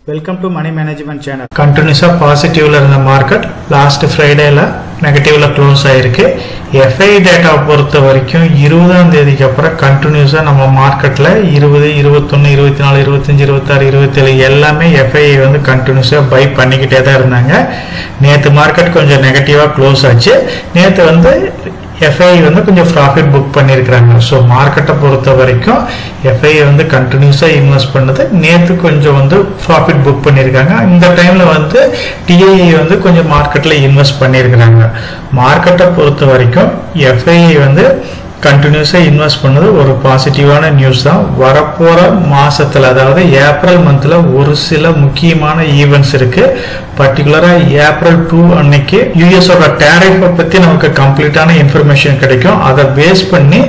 Welcome to Money Management Channel. Continuous positive in the market. Last Friday negative close ஆயிருக்கு. FI data பொறுத்த வரைக்கும் 20ஆம் தேதிக்கு அப்புறம் கண்டினியூஸா நம்ம மார்க்கெட்ல 20 21 24 25 26 27 எல்லாமே FI வந்து கண்டினியூஸா பை பண்ணிக்கிட்டே தான் இருந்தாங்க. நேத்து மார்க்கெட் கொஞ்சம் நெகட்டிவா க்ளோஸ் ஆச்சு. நேத்து வந்து FI வந்து கொஞ்சம் profit book பண்ணிருக்காங்க. சோ மார்க்கெட்டை பொறுத்த வரைக்கும் FI வந்து கண்டினியூஸா இன்வெஸ்ட் பண்ணது. நேத்து கொஞ்சம் வந்து profit book பண்ணிருக்காங்க. இந்த டைம்ல வந்து TII வந்து கொஞ்சம் மார்க்கெட்ல இன்வெஸ்ட் பண்ணிருக்காங்க. மார்க்கெட்டை பொறுத்த வரைக்கும் FI வந்து கண்டினியூஸா இன்வெஸ்ட் பண்ணது ஒரு பாசிட்டிவான நியூஸ் தான். வரப்போற மாசத்துல அதாவது ஏப்ரல் மந்த்ல ஒரு சில முக்கியமான ஈவென்ட்ஸ் இருக்கு. பர்టిక్యులரா ஏப்ரல் 2 அன்னைக்கு US ஓட டாரிஃப் பத்தி நமக்கு கம்ப்ளீட்டான இன்ஃபர்மேஷன் கிடைக்கும். அதை பேஸ் பண்ணி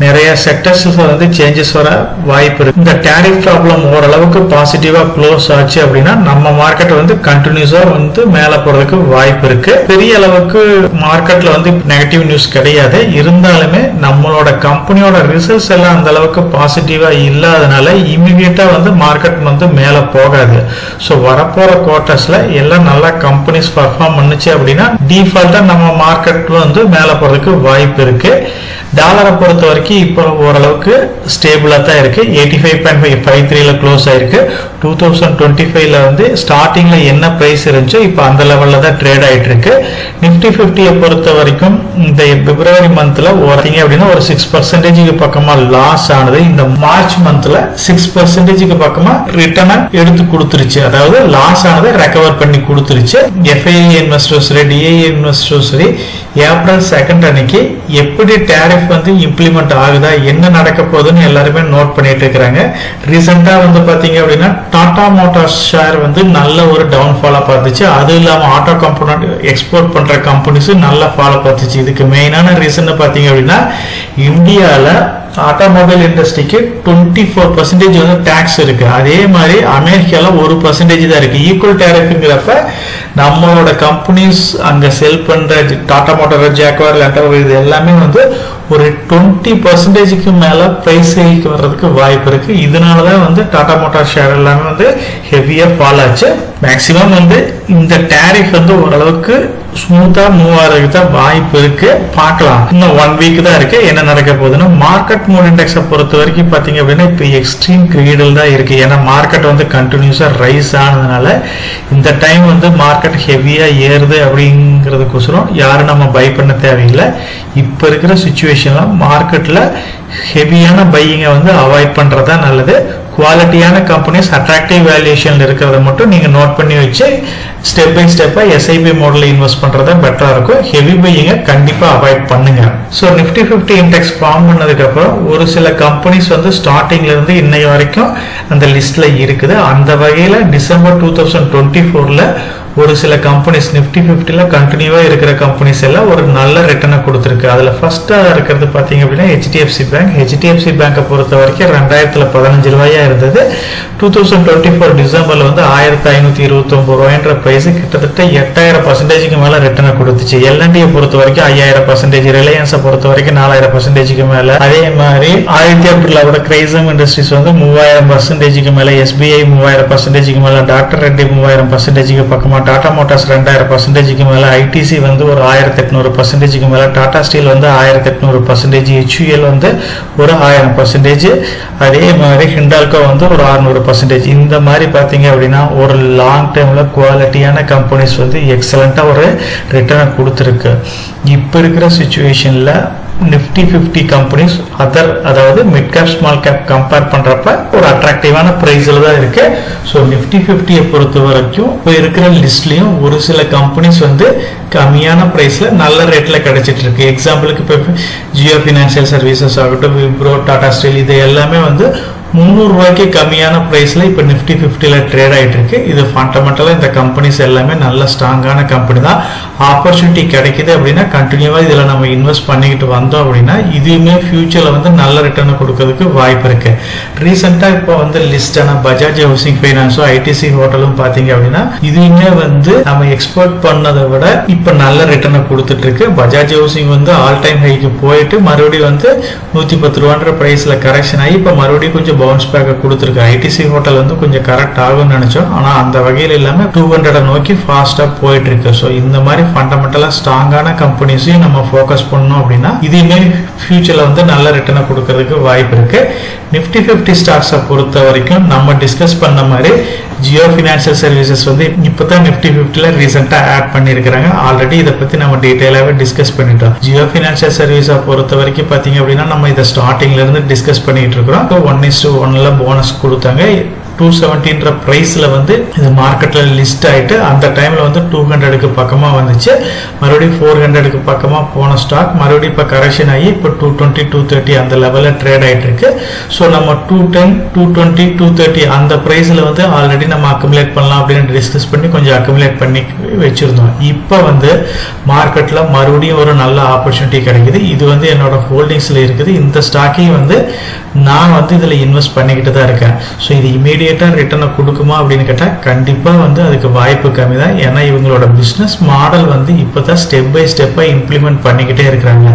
நிறைய செக்டர்ஸ்ல வந்து சேஞ்சஸ் வர வாய்ப்பு இருக்கு. இந்த டாரிஃப் ப்ராப்ளம் ஓரளவுக்கு பாசிட்டிவா க்ளோஸ் ஆச்சு அப்படின்னா நம்ம மார்க்கெட் வந்து கண்டினியூஸா வந்து மேல போறதுக்கு வாய்ப்பு இருக்கு. பெரிய அளவுக்கு மார்க்கெட்ல வந்து நெகட்டிவ் நியூஸ் கிடையாது. இருந்தாலுமே நம்மளோட கம்பெனியோட ரிசல்ட்ஸ் எல்லாம் அந்த அளவுக்கு பாசிட்டிவா இல்லாதனால இமிடியேட்டா வந்து மார்க்கெட் வந்து மேல போகாது. சோ வரப்போற குவார்ட்டர்ஸ்ல எல்லாம் நல்லா கம்பெனிஸ் பெர்ஃபார்ம் பண்ணுச்சு அப்படின்னா டிஃபால்ட்டா நம்ம மார்க்கெட் வந்து மேல போறதுக்கு வாய்ப்பு இருக்கு. டாலரை பொறுத்த வரைக்கும் இப்போ ஓரளவுக்கு ஸ்டேபிளா தான் இருக்கு. 85.53ல க்ளோஸ் ஆயிருக்கு. 2025ல வந்து ஸ்டார்டிங்ல என்ன பிரைஸ் இருந்துச்சோ இப்போ அந்த லெவல்ல தான் ட்ரேட் ஆயிட்டு இருக்கு. நிஃப்டி 50 பொறுத்த வரைக்கும் இந்த பிப்ரவரி மந்த்ல ஓரீங்க அப்படின்னா ஒரு 6% பக்கமா லாஸ் ஆனது. இந்த மார்ச் மந்த்ல 6% பக்கமா ரிட்டர்ன் எடுத்து கொடுத்துருச்சு. அதாவது லாஸ் ஆனதை ரெக்கவர் பண்ணி கொடுத்துருச்சு. FI இன்வெஸ்டர்ஸ் சரி DI இன்வெஸ்டர்ஸ் சரி ஏப்ரல் 2 அன்னைக்கு எப்படி டாரிஃப் வந்து இம்ப்ளிமெண்ட் ஆகுதா என்ன நடக்க போகுதுன்னு எல்லாருமே நோட் பண்ணிட்டு இருக்காங்க. ரீசெண்டா வந்து பாத்தீங்க அப்படின்னா டாடா மோட்டார்ஸ் ஷேர் வந்து நல்ல ஒரு டவுன் ஃபாலா பார்த்துச்சு. அது இல்லாம ஆட்டோ கம்போனன்ட் எக்ஸ்போர்ட் பண்ற கம்பெனிஸ் நல்ல ஃபாலோ பார்த்துச்சு. இதுக்கு மெயினான ரீசன் பாத்தீங்க அப்படின்னா இந்தியால ஆட்டோமொபைல் இண்டஸ்ட்ரிக்கு 24% வந்து டாக்ஸ் இருக்கு. அதே மாதிரி அமெரிக்கால 1% தான் இருக்கு. ஈக்குவல் டாரிஃப்ங்கிறப்ப நம்மளோட கம்பெனிஸ் அங்க செல் பண்ற டாடா மோட்டார் ஜாக்வார் லேண்டர் இது எல்லாமே வந்து ஒரு 20%க்கு மேல பிரைஸ் ஹைக் வர்றதுக்கு வாய்ப்பு இருக்கு. இதனாலதான் வந்து டாடா மோட்டார் ஷேர் எல்லாமே வந்து ஹெவியா ஃபால் ஆச்சு. மேக்சிமம் வந்து இந்த டாரிஃப் வந்து ஓரளவுக்கு ஸ்மூத்தா மூவ் ஆகிறதுக்கு தான் வாய்ப்பு இருக்கு. பார்க்கலாம். இன்னும் 1 வீக் தான் இருக்கு. என்ன நடக்க போகுதுன்னா மார்க்கெட் மூட் இண்டெக்ஸை பொறுத்த வரைக்கும் பாத்தீங்க அப்படின்னா இப்போ எக்ஸ்ட்ரீம் கிரீடல் தான் இருக்கு. ஏன்னா மார்க்கெட் வந்து கண்டினியூஸா ரைஸ் ஆனதுனால இந்த டைம் வந்து மார்க்கெட் ஹெவியா ஏறுது அப்படிங்கிறதுக்கோசரம் யாரும் நம்ம பை பண்ண தேவையில்லை. இப்ப இருக்கிற சிச்சுவேஷன்ல மார்க்கெட்ல ஹெவியான பையிங்கை வந்து அவாய்ட் பண்றதா நல்லது. குவாலிட்டியான கம்பெனிஸ் அட்ராக்டிவ் வேல்யூஷன்ல இருக்கிறத மட்டும் நீங்க நோட் பண்ணி வச்சு ஸ்டெப் பை ஸ்டெப்பா SIP மாடல்ல இன்வெஸ்ட் பண்றதா பெட்டரா இருக்கும். ஹெவி பையிங்க கண்டிப்பா அவாய்ட் பண்ணுங்க. சோ நிஃப்டி 50 இண்டெக்ஸ் ஃபார்ம் பண்ணதுக்கு அப்புறம் ஒரு சில கம்பெனிஸ் வந்து ஸ்டார்டிங்ல இருந்து இன்னைக்கு வரைக்கும் அந்த லிஸ்ட்ல இருக்குது. அந்த வகையில டிசம்பர் 2024ல ஒரு சில கம்பெனிஸ் நிஃப்டி 50ல கண்டினியூவா இருக்கிற கம்பெனிஸ் எல்லாம் ஒரு நல்ல ரிட்டர்னை கொடுத்துருக்கு. அதுல ஃபர்ஸ்டா இருக்கிறது பாத்தீங்க அப்படின்னா HDFC பேங்க். HDFC பேங்கை பொறுத்த வரைக்கும் 2015 ரூபாயா இருந்தது. 2024 டிசம்பர்ல வந்து 1529 ரூபாய்ன்ற பிரைஸ் கிட்டத்தட்ட 8000% மேல ரிட்டர்னை கொடுத்துச்சு. LNDயை பொறுத்த வரைக்கும் 5000%, ரிலையன்ஸை பொறுத்த வரைக்கும் 4000% மேல. அதே மாதிரி ஆதித்யா பிர்லாவோட கிரைசம் இண்டஸ்ட்ரீஸ் வந்து 3000% மேல, SBI 3000% மேல, டாக்டர் ரெட்டி 3000% பக்கமா, டாடா மோட்டார்ஸ் 2000% மேல, ITC வந்து ஒரு 1800% மேல, டாடா ஸ்டீல் வந்து 1800%, HUL வந்து ஒரு 1000%, அதே மாதிரி ஹிண்டால்கோ வந்து ஒரு 600%. இந்த மாதிரி பாத்தீங்க அப்படின்னா ஒரு லாங் டைம்ல குவாலிட்டியான கம்பெனிஸ் வந்து எக்ஸலண்டா ஒரு ரிட்டர்னை கொடுத்துருக்கு. இப்ப இருக்கிற சிச்சுவேஷன்ல நிஃப்டி 50 கம்பெனிஸ் அதாவது mid cap small cap compare பண்றப்ப ஒரு அட்ராக்டிவான பிரைஸ்ல தான் இருக்கு. சோ நிஃப்டி 50 பொறுத்த வரைக்கும் இப்போ இருக்கிற லிஸ்ட்லயும் ஒரு சில கம்பெனிஸ் வந்து கம்மியான பிரைஸ்ல நல்ல ரேட்ல கிடைச்சிட்டு இருக்கு. எக்ஸாம்பிளுக்கு இப்போ ஜியோ பினான்சியல் சர்வீசஸ் ஆகட்டும், விப்ரோ, டாடா ஸ்டீல் இது எல்லாமே வந்து 300 ரூபாய்க்கு கம்மியான பிரைஸ்ல இப்ப நிஃப்டி 50ல ட்ரேட் ஆயிட்டு இருக்கு. இது ஃபண்டமெண்டலா இந்த கம்பெனிஸ் எல்லாமே நல்ல ஸ்ட்ராங்கான கம்பெனி தான். ஆப்பர்ச்சுனிட்டி கிடைக்குது அப்படின்னா கண்டினியூவா இதுல நம்ம இன்வெஸ்ட் பண்ணிக்கிட்டு வந்தோம் அப்படின்னா இதுவுமே ஃபியூச்சர்ல வந்து நல்ல ரிட்டர்ன் கொடுக்கறதுக்கு வாய்ப்பு இருக்கு. ரீசெண்டா இப்போ வந்து லிஸ்டான பஜாஜ் ஹவுசிங் ஃபைனான்ஸோ ITC ஹோட்டலும் பாத்தீங்க அப்படின்னா இதுவுமே வந்து நம்ம எக்ஸ்போர்ட் பண்ணதை விட இப்ப நல்ல ரிட்டர்ன் கொடுத்துட்டு இருக்கு. பஜாஜ் ஹவுசிங் வந்து ஆல் டைம் ஹைக்கு போயிட்டு மறுபடியும் வந்து 110 ரூபான்ற பிரைஸ்ல கரெக்ஷன் ஆகி இப்ப மறுபடியும் கொஞ்சம் பவுன்ஸ் பேக் கொடுத்துருக்கு. ஐடிசி ஹோட்டல் வந்து கொஞ்சம் கரெக்ட் ஆகும்னு நினைச்சோம், ஆனா அந்த வகையில் இல்லாம 200 நோக்கி ஃபாஸ்டா போயிட்டு இருக்கு. ஸோ இந்த மாதிரி ஃபண்டமெண்டலா ஸ்ட்ராங்கான கம்பெனிஸையும் நம்ம ஃபோக்கஸ் பண்ணோம் அப்படின்னா இதுவுமே ஃபியூச்சர்ல வந்து நல்ல ரிட்டர்னை கொடுக்கறதுக்கு வாய்ப்பு இருக்கு. நிஃப்டி 50 ஸ்டாக்ஸை பொறுத்த வரைக்கும் நம்ம டிஸ்கஸ் பண்ண மாதிரி ஜியோ ஃபினான்ஷியல் சர்வீசஸ் வந்து இப்பதான் நிஃப்டி 50ல ரீசெண்டா ஆட் பண்ணிருக்காங்க. ஆல்ரெடி இதை பத்தி நம்ம டீடைலாவே டிஸ்கஸ் பண்ணிட்டோம். ஜியோ ஃபினான்ஷியல் சர்வீஸை பொறுத்த வரைக்கும் பாத்தீங்க அப்படின்னா நம்ம இதை ஸ்டார்டிங்ல இருந்து டிஸ்கஸ் பண்ணிட்டு இருக்கிறோம். 1:1 போனஸ் கொடுத்தாங்க. 270 பிரைஸ்ல வந்து இது மார்க்கெட்ல லிஸ்ட் ஆயிட்டு அந்த டைம்ல வந்து 200க்கு பக்கமா வந்துச்சு. மறுபடியும் 400க்கு பக்கமா போன ஸ்டாக் மறுபடியும் இப்ப கரெக்ஷன் ஆகி இப்ப 220 230 அந்த லெவல்ல ட்ரேட் ஆயிட்டு இருக்கு. ஸோ நம்ம 210 220 230 அந்த பிரைஸ்ல வந்து ஆல்ரெடி நம்ம அக்குமுலேட் பண்ணலாம் அப்படின்னு டிஸ்கஸ் பண்ணி கொஞ்சம் அக்குமுலேட் பண்ணி வச்சிருந்தோம். இப்போ வந்து மார்க்கெட்ல மறுபடியும் ஒரு நல்ல ஆப்பர்ச்சுனிட்டி கிடைக்குது. இது வந்து என்னோட ஹோல்டிங்ஸ்ல இருக்குது. இந்த ஸ்டாக்கையும் வந்து நான் வந்து இதுல இன்வெஸ்ட் பண்ணிக்கிட்டு தான் இருக்கேன். ஸோ இது இமீடியட்டா ரிட்டர்னை கொடுக்குமா அப்படின்னு கேட்டா கண்டிப்பா வந்து அதுக்கு வாய்ப்பு கம்மி தான். ஏன்னா இவங்களோட பிசினஸ் மாடல் வந்து இப்பதான் ஸ்டெப் பை ஸ்டெப்பா இம்ப்ளிமெண்ட் பண்ணிக்கிட்டே இருக்கிறாங்க.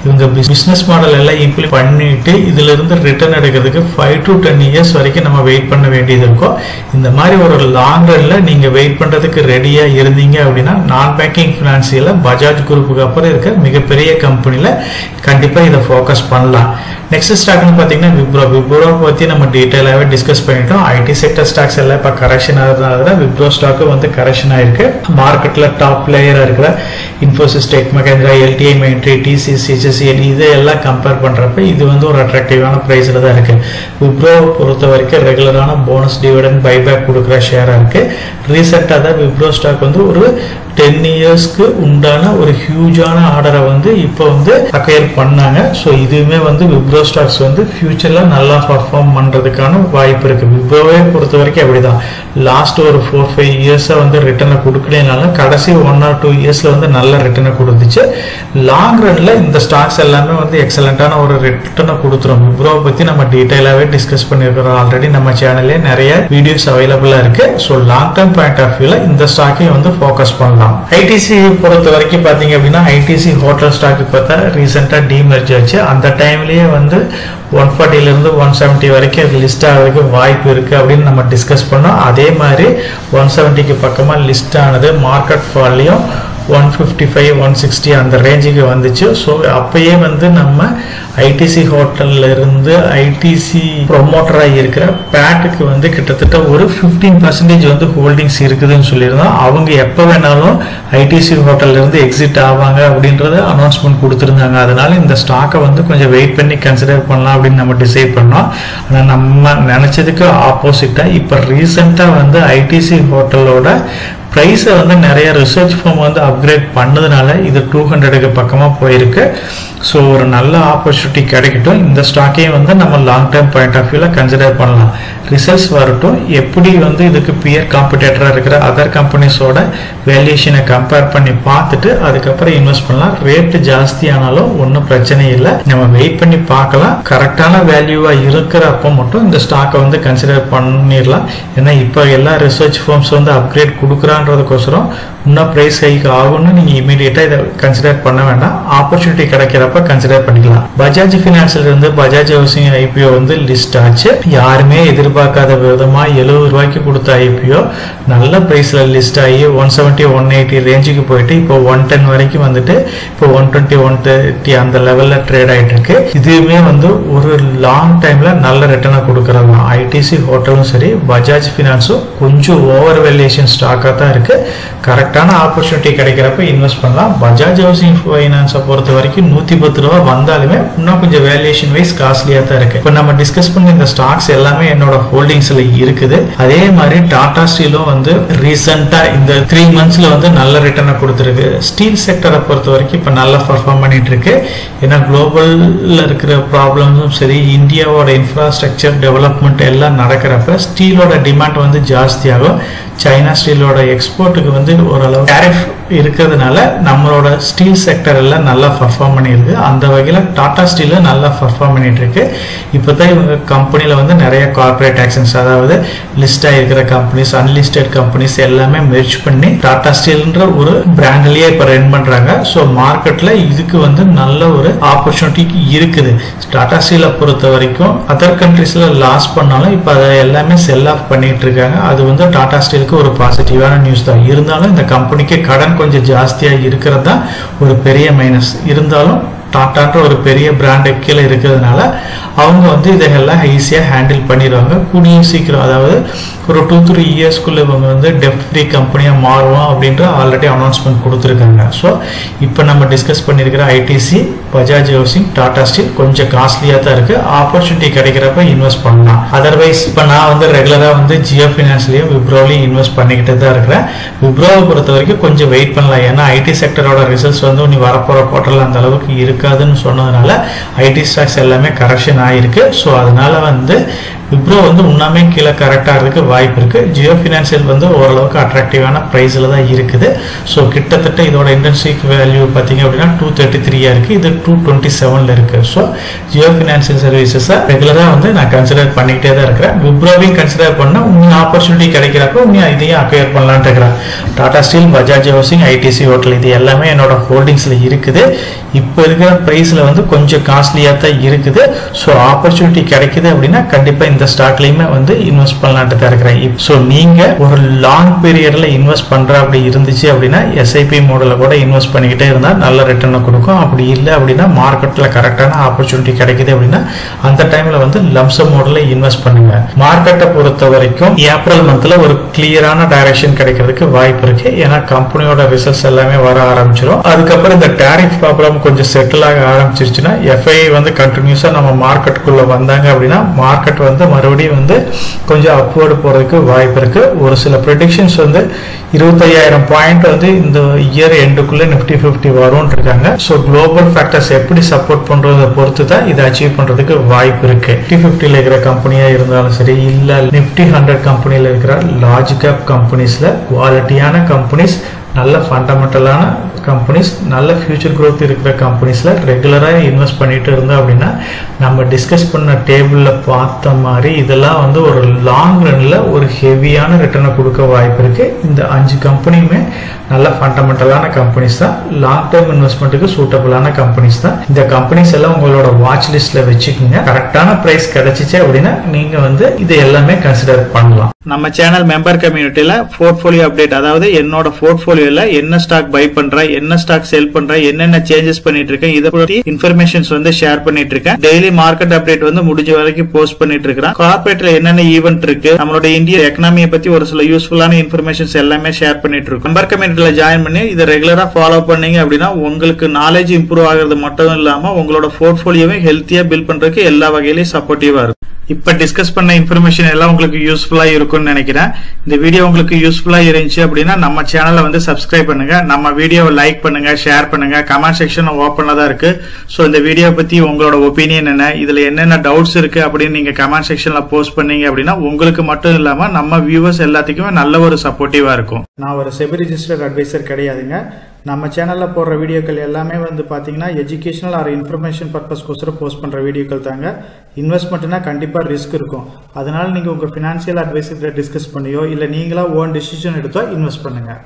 இவங்க பிசினஸ் மாடல் எல்லாம் இம்ப்ளிமெண்ட் பண்ணிட்டு இதுல இருந்து ரிட்டர்ன் எடுக்கிறதுக்கு 5 to 10 இயர்ஸ் வரைக்கும் நம்ம வெயிட் பண்ண வேண்டியது இருக்கும். இந்த மாதிரி ஒரு லாங் ரன்ல நீங்க வெயிட் பண்றதுக்கு ரெடியா இருந்தீங்க அப்படின்னா நான் பேங்கிங் பினான்சியல பஜாஜ் குரூப்புக்கு அப்புறம் இருக்க மிகப்பெரிய கம்பெனில கண்டிப்பா இதை ஃபோக்கஸ் பண்ணலாம். நெக்ஸ்ட் ஸ்டாக்னு பாத்தீங்கன்னா விப்ரோ பத்தி நம்ம டீடைலாவே டிஸ்கஸ் பண்ணிட்டோம். ஐடி செக்டர் ஸ்டாக்ஸ் எல்லாம் இப்ப கரெக்ஷன் ஆகுறதுனால விப்ரோ ஸ்டாக் வந்து கரெக்ஷன் ஆயிருக்கு. மார்க்கெட்ல டாப் பிளேயரா இருக்கிற Infosys, tech Mahindra, LTI, Mindtree, TCS, HSCL இதெல்லாம் கம்பேர் பண்றப்ப இது வந்து ஒரு அட்ராக்டிவான பிரைஸ்ல தான் இருக்கு. விப்ரோ பொறுத்த வரைக்கும் ரெகுலரான போனஸ், டிவிடெண்ட், பைபேக் கொடுக்குற ஷேரா இருக்கு. ரீசெண்டா தான் விப்ரோ ஸ்டாக் வந்து ஒரு 10 இயர்ஸ்க்கு உண்டான ஒரு ஹியூஜான ஆர்டரை வந்து இப்போ வந்து அக்வயர் பண்ணாங்க. ஸோ இதுவுமே வந்து விப்ரோ ஸ்டாக்ஸ் வந்து ஃபியூச்சர்ல நல்லா பர்ஃபார்ம் பண்றதுக்கான வாய்ப்பு இருக்கு. விப்ரோவை பொறுத்த வரைக்கும் அப்படிதான். லாஸ்ட் ஒரு 4-5 இயர்ஸா வந்து ரிட்டர்னை கொடுக்கலனால கடைசி 1 or 2 இயர்ஸ்ல வந்து நல்ல ரிட்டர்னை கொடுத்துச்சு. லாங் ரன்ல இந்த ஸ்டாக்ஸ் எல்லாமே வந்து எக்ஸலண்டான ஒரு ரிட்டர்னை கொடுத்துரும். விப்ரோவை பத்தி நம்ம டீடைலாவே டிஸ்கஸ் பண்ணிருக்கிறோம். ஆல்ரெடி நம்ம சேனல்லே நிறைய வீடியோஸ் அவைலபிளா இருக்கு. So long term point of வியூல இந்த ஸ்டாக்கையும் வந்து ஃபோக்கஸ் பண்ணலாம். ஐடிசி பொறுத்த வரைக்கும் பாத்தீங்க அப்படின்னா ஐடிசி ஹோட்டல் ஸ்டாக் பார்த்தா ரீசெண்டா டீமர்ஜ் ஆச்சு. அந்த டைம்லயே வந்து 140 இருந்து 170 வரைக்கும் லிஸ்ட் ஆகிறதுக்கு வாய்ப்பு இருக்கு அப்படின்னு நம்ம டிஸ்கஸ் பண்ணோம். அதே மாதிரி 170க்கு பக்கமா லிஸ்ட் ஆனது. மார்க்கெட் ஃபால்லையும் 155 160 அந்த ரேஞ்சுக்கு வந்துச்சு. ஸோ அப்பயே வந்து நம்ம ஐடிசி ஹோட்டல்ல இருந்து ஐடிசி ப்ரொமோட்டராக இருக்கிற பேட்டுக்கு வந்து கிட்டத்தட்ட ஒரு 15% வந்து ஹோல்டிங்ஸ் இருக்குதுன்னு சொல்லியிருந்தோம். அவங்க எப்போ வேணாலும் ஐடிசி ஹோட்டல்ல இருந்து எக்ஸிட் ஆவாங்க அப்படின்றத அனௌன்ஸ்மெண்ட் கொடுத்துருந்தாங்க. அதனால இந்த ஸ்டாக்கை வந்து கொஞ்சம் வெயிட் பண்ணி கன்சிடர் பண்ணலாம் அப்படின்னு நம்ம டிசைட் பண்ணோம். ஆனால் நம்ம நினைச்சதுக்கு ஆப்போசிட்டா இப்போ ரீசெண்டா வந்து ஐடிசி ஹோட்டலோட பிரைஸை வந்து நிறைய ரிசர்ச் ஃபார்ம் வந்து அப்கிரேட் பண்ணதுனால இது 200க்கு பக்கமா போயிருக்கு. ஸோ ஒரு நல்ல ஆப்பர்ச்சுனிட்டி கிடைக்கட்டும். இந்த ஸ்டாக்கையும் வந்து நம்ம லாங் டர்ம் பாயிண்ட் ஆஃப் வியூல கன்சிடர் பண்ணலாம். ரிசல்ட்ஸ் வரட்டும். எப்படி வந்து இதுக்கு பியர் காம்படிட்டரா இருக்கிற அதர் கம்பெனிஸோட வேல்யூஷனை கம்பேர் பண்ணி பார்த்துட்டு அதுக்கப்புறம் இன்வெஸ்ட் பண்ணலாம். ரேட் ஜாஸ்தி ஆனாலும் ஒன்றும் பிரச்சனை இல்லை. நம்ம வெயிட் பண்ணி பார்க்கலாம். கரெக்டான வேல்யூவா இருக்கிறப்ப மட்டும் இந்த ஸ்டாக்கை வந்து கன்சிடர் பண்ணிடலாம். ஏன்னா இப்போ எல்லா ரிசர்ச் ஃபார்ம்ஸ் வந்து அப்கிரேட் கொடுக்குறான்றதுக்கோசரம் இன்னும் பிரைஸ் ஹைக் ஆகும்னு நீங்க இமீடியட்டா இதை கன்சிடர் பண்ண வேண்டாம். ஆப்பர்ச்சுனிட்டி கிடைக்கிறப்ப கன்சிடர் பண்ணிக்கலாம். பஜாஜ் பினான்ஸ்ல இருந்து பஜாஜ் ஹவுசிங் ஐபிஓ வந்து லிஸ்ட் ஆச்சு. யாருமே எதிர்பார்க்காத விதமா 70 ரூபாய்க்கு கொடுத்த ஐபிஓ நல்ல பிரைஸ்ல லிஸ்ட் ஆகி 170 180 ரேஞ்சுக்கு போயிட்டு இப்போ 110 வரைக்கும் வந்துட்டு இப்போ 120 130 அந்த லெவல்ல ட்ரேட் ஆயிட்டு இருக்கு. இதுவுமே வந்து ஒரு லாங் டைம்ல நல்ல ரிட்டர்னை கொடுக்கறதா. ஐடிசி ஹோட்டலும் சரி பஜாஜ் பினான்ஸும் கொஞ்சம் ஓவர் வேல்யூஷன் ஸ்டாக்கா தான் இருக்கு. கரெக்டான ஆப்பர்ச்சுனிட்டி கிடைக்கிறப்ப இன்வெஸ்ட் பண்ணலாம். பஜாஜ் ஹவுசிங் ஃபைனான்ஸை பொறுத்த வரைக்கும் 110 ரூபா வந்தாலுமே இன்னும் கொஞ்சம் வேல்யூஷன் வைஸ் காஸ்ட்லியா தான் இருக்கு. இப்போ நம்ம டிஸ்கஸ் பண்ண இந்த ஸ்டாக்ஸ் எல்லாமே என்னோட ஹோல்டிங்ஸ்ல இருக்குது. அதே மாதிரி டாடா ஸ்டீலும் வந்து ரீசெண்டா இந்த 3 மந்த்ஸ்ல வந்து நல்ல ரிட்டர்னை கொடுத்துருக்கு. ஸ்டீல் செக்டரை பொறுத்த வரைக்கும் இப்ப நல்லா பர்ஃபார்ம் பண்ணிட்டு இருக்கு. ஏன்னா குளோபல்ல இருக்கிற ப்ராப்ளம்ஸும் சரி இந்தியாவோட இன்ஃப்ராஸ்ட்ரக்சர் டெவலப்மெண்ட் எல்லாம் நடக்கிறப்ப ஸ்டீலோட டிமாண்ட் வந்து ஜாஸ்தியாகும். சைனா ஸ்டீலோட எக்ஸ்போர்ட்டுக்கு வந்து ஓரளவு டேரிஃப் இருக்கிறதுனால நம்மளோட ஸ்டீல் செக்டர் எல்லாம் நல்லா பர்ஃபார்ம் பண்ணியிருக்கு. அந்த வகையில் டாடா ஸ்டீல் நல்லா பர்ஃபார்ம் பண்ணிட்டு இருக்கு. இப்போதான் இவங்க கம்பெனியில் வந்து நிறைய கார்பரேட் ஆக்ஷன்ஸ், அதாவது லிஸ்ட் ஆகிருக்கிற கம்பெனிஸ், அன்லிஸ்டட் கம்பெனிஸ் எல்லாமே மெர்ஜ் பண்ணி டாடா ஸ்டீல்ன்ற ஒரு பிராண்ட்லயே இப்போ ரன் பண்றாங்க. ஸோ மார்க்கெட்ல இதுக்கு வந்து நல்ல ஒரு ஆப்பர்ச்சுனிட்டி இருக்குது. டாடா ஸ்டீலை பொறுத்த வரைக்கும் அதர் கண்ட்ரீஸ்ல லாஸ் பண்ணாலும் இப்போ அதை எல்லாமே செல் ஆஃப் பண்ணிட்டு இருக்காங்க. அது வந்து டாடா ஸ்டீலுக்கு ஒரு பாசிட்டிவான நியூஸ் தான். இருந்தாலும் இந்த கம்பெனிக்கு கடன் கொஞ்சம் ஜாஸ்தியா இருக்கிறது தான் ஒரு பெரிய மைனஸ். இருந்தாலும் டாட்டான்ற ஒரு பெரிய பிராண்டு கீழே இருக்கிறதுனால அவங்க வந்து இதெல்லாம் ஈஸியாக ஹேண்டில் பண்ணிடுவாங்க. கூடிய சீக்கிரம், அதாவது ஒரு 2-3 இயர்ஸ்க்குள்ள இவங்க வந்து டெப்ட் ஃப்ரீ கம்பெனியாக மாறுவோம் அப்படின்ற ஆல்ரெடி அனௌன்ஸ்மெண்ட் கொடுத்துருக்காங்க. ஸோ இப்போ நம்ம டிஸ்கஸ் பண்ணியிருக்கிற ITC, Bajaj housing, Tata steel கொஞ்சம் காஸ்ட்லியாக தான் இருக்குது. ஆப்பர்ச்சுனிட்டி கிடைக்கிறப்ப இன்வெஸ்ட் பண்ணலாம். அதர்வைஸ் இப்போ நான் வந்து ரெகுலராக வந்து ஜியோ ஃபினான்ஸ்லையும் விப்ரோலையும் இன்வெஸ்ட் பண்ணிக்கிட்டு தான் இருக்கிறேன். விப்ரோவை பொறுத்த வரைக்கும் கொஞ்சம் வெயிட் பண்ணலாம். ஏன்னா ஐடி செக்டரோட ரிசல்ட்ஸ் வந்து நீ வரப்போகிற குவார்டரில் அந்த அளவுக்கு இருக்காதுன்னு சொன்னதுனால ஐடி ஸ்டாக்ஸ் எல்லாமே கரெக்ஷன் ஆயிருக்கு. ஸோ அதனால வந்து விப்ரோ வந்து இன்னுமே கீழே கரெக்டாக இருக்கு வாய்ப்பு இருக்கு. ஜியோ ஃபினான்சியல் வந்து ஓரளவுக்கு அட்ராக்டிவான ப்ரைஸில் தான் இருக்குது. ஸோ கிட்டத்தட்ட இதோட இன்டர்ன்ஷிப் வேல்யூ பார்த்தீங்க அப்படின்னா 233 இருக்கு. இது 227 இருக்கு. ஸோ ஜியோ ஃபினான்சியல் சர்வீசஸை ரெகுலராக வந்து நான் கன்சிடர் பண்ணிக்கிட்டே தான் இருக்கிறேன். விப்ரோவையும் கன்சிடர் பண்ண இன்னும் ஆப்பர்ச்சுனிட்டி கிடைக்கிறப்போ இன்னும் இதையும் அக்வயர் பண்ணலான்ட்டு இருக்கிறேன். Tata steel, Bajaj housing, ITC hotel இது எல்லாமே என்னோட ஹோல்டிங்ஸில் இருக்குது. இப்போ இருக்கிற ப்ரைஸில் வந்து கொஞ்சம் காஸ்ட்லியாக தான் இருக்குது. ஸோ ஆப்பர்ச்சுனிட்டி கிடைக்குது அப்படின்னா கண்டிப்பாக இந்த ஸ்டாக்லயுமே வந்து இன்வெஸ்ட் பண்ணலான்ட்டு தான் இருக்கிறேன். ஸோ நீங்க ஒரு லாங் பீரியட்ல இன்வெஸ்ட் பண்ற அப்படி இருந்துச்சு அப்படின்னா எஸ்ஐபி மாடல கூட இன்வெஸ்ட் பண்ணிக்கிட்டே இருந்தா நல்ல ரிட்டர்ன் கொடுக்கும். அப்படி இல்லை அப்படின்னா மார்க்கெட்ல கரெக்டான ஆப்பர்ச்சுனிட்டி கிடைக்குது அப்படின்னா அந்த டைம்ல வந்து லம்சம் மாடல்ல இன்வெஸ்ட் பண்ணுங்க. மார்க்கெட்டை பொறுத்த வரைக்கும் ஏப்ரல் மந்த்ல ஒரு கிளியரான டைரக்ஷன் கிடைக்கிறதுக்கு வாய்ப்பு இருக்கு. ஏன்னா கம்பெனியோட ரிசல்ட்ஸ் எல்லாமே வர ஆரம்பிச்சிடும். அதுக்கப்புறம் இந்த டாரிஃப் ப்ராப்ளம் கொஞ்சம் செட்டில் ஆக ஆரம்பிச்சிருச்சுன்னா எஃப்ஐ வந்து கண்டினியூஸா நம்ம மார்க்கெட்டுக்குள்ள வந்தாங்க அப்படின்னா மார்க்கெட் வந்து மறுபடியும் வந்து கொஞ்சம் அப்வர்டு போறதுக்கு வாய்ப்பு இருக்கு. ஒரு சில ப்ரெடிக்ஷன்ஸ் வந்து 25,000 பாயிண்ட் வந்து இந்த இயர் எண்டுக்குள்ள நிப்டி 50 வரும்னு இருக்காங்க. ஸோ குளோபல் ஃபேக்டர்ஸ் எப்படி சப்போர்ட் பண்றதை பொறுத்து தான் இதை அச்சீவ் பண்றதுக்கு வாய்ப்பு இருக்கு. நிப்டி 50ல இருக்கிற கம்பெனியா இருந்தாலும் சரி, இல்ல நிப்டி 100 கம்பெனில இருக்கிற லார்ஜ் கேப் கம்பெனிஸ்ல குவாலிட்டியான கம்பெனிஸ், நல்ல ஃபண்டமெண்டலான கம்பெனிஸ், நல்ல ஃபியூச்சர் growth இருக்கிற கம்பெனிஸ்ல ரெகுலராக இன்வெஸ்ட் பண்ணிட்டு இருந்தோம் அப்படின்னா நம்ம டிஸ்கஸ் பண்ண டேபிள்ல பார்த்த மாதிரி இதெல்லாம் வந்து ஒரு லாங் ரன்ல ஒரு ஹெவியான ரிட்டர்னை கொடுக்க வாய்ப்பு இருக்கு. இந்த 5 கம்பெனியுமே நல்ல ஃபண்டமெண்டலான கம்பெனிஸ் தான். லாங் டேர்ம் இன்வெஸ்ட்மெண்ட்டுக்கு சூட்டபிளான கம்பெனிஸ் தான். இந்த கம்பெனிஸ் எல்லாம் உங்களோட வாட்ச் லிஸ்ட்ல வச்சுக்கோங்க. கரெக்டான பிரைஸ் கிடைச்சிச்சு அப்படின்னா நீங்க வந்து இது எல்லாமே கன்சிடர் பண்ணலாம். நம்ம சேனல் மெம்பர் கம்யூனிட்டியில போர்ட்போலியோ அப்டேட், அதாவது என்னோட போர்ட்போலியோல என்ன ஸ்டாக் பை பண்றேன், என்ன ஸ்டாக் செல் பண்றேன், என்னென்ன சேஞ்சஸ் பண்ணிட்டு இருக்கேன், இதை பத்தி இன்ஃபர்மேஷன்ஸ் வந்து ஷேர் பண்ணிட்டு இருக்கேன். டெய்லி மார்க்கெட் அப்டேட் வந்து முடிஞ்ச வரைக்கும் போஸ்ட் பண்ணிட்டு இருக்கேன். கார்பரேட்ல என்னென்ன ஈவென்ட் இருக்கு, நம்மளோட இந்திய எக்கனாமியை பத்தி ஒரு சில யூஸ்ஃபுல்லான இன்ஃபர்மேஷன்ஸ் எல்லாமே ஷேர் பண்ணிட்டு இருக்கோம். மெம்பர் கம்யூனிட்டியில ஜாயின் பண்ணி இதை ரெகுலரா ஃபாலோ பண்ணீங்க அப்படின்னா உங்களுக்கு நாலேஜ் இம்ப்ரூவ் ஆகிறது மட்டும் இல்லாம உங்களோட போர்ட்போலியோவை ஹெல்த்தியா பில்ட் பண்றதுக்கு எல்லா வகையிலையும் சப்போர்ட்டிவா இருக்கும். இப்ப டிஸ்கஸ் பண்ண இன்ஃபர்மேஷன் எல்லாம் உங்களுக்கு யூஸ்ஃபுல்லா இருக்கும்னு நினைக்கிறேன். இந்த வீடியோ உங்களுக்கு யூஸ்ஃபுல்லா இருந்துச்சு அப்படின்னா நம்ம சேனலை வந்து சப்ஸ்கிரைப் பண்ணுங்க, நம்ம வீடியோவை லைக் பண்ணுங்க, ஷேர் பண்ணுங்க. கமெண்ட் செக்ஷன் ஓப்பன்ல தான் இருக்கு. சோ இந்த வீடியோ பத்தி உங்களோட ஒப்பீனியன் என்ன, இதுல என்னென்ன டவுட்ஸ் இருக்கு அப்படின்னு நீங்க கமெண்ட் செக்ஷன்ல போஸ்ட் பண்ணீங்க அப்படின்னா உங்களுக்கு மட்டும் இல்லாம நம்ம வியூவர்ஸ் எல்லாத்துக்குமே நல்ல ஒரு சப்போர்ட்டிவா இருக்கும். நான் ஒரு செபி ரிஜிஸ்டர்ட் அட்வைசர் கிடையாதுங்க. நம்ம சேனலில் போடுற வீடியோக்கள் எல்லாமே வந்து பார்த்தீங்கன்னா எஜுகேஷனல் ஆர் இன்ஃபர்மேஷன் பர்பஸ்க்கோசரம் போஸ்ட் பண்ணுற வீடியோக்கள் தாங்க. இன்வெஸ்ட்மெண்ட்னா கண்டிப்பாக ரிஸ்க் இருக்கும். அதனால நீங்கள் உங்கள் ஃபினான்ஷியல் அட்வைசர்கிட்ட டிஸ்கஸ் பண்ணியோ இல்லை நீங்களா ஓன் டிசிஷன் எடுத்தோ இன்வெஸ்ட் பண்ணுங்கள்.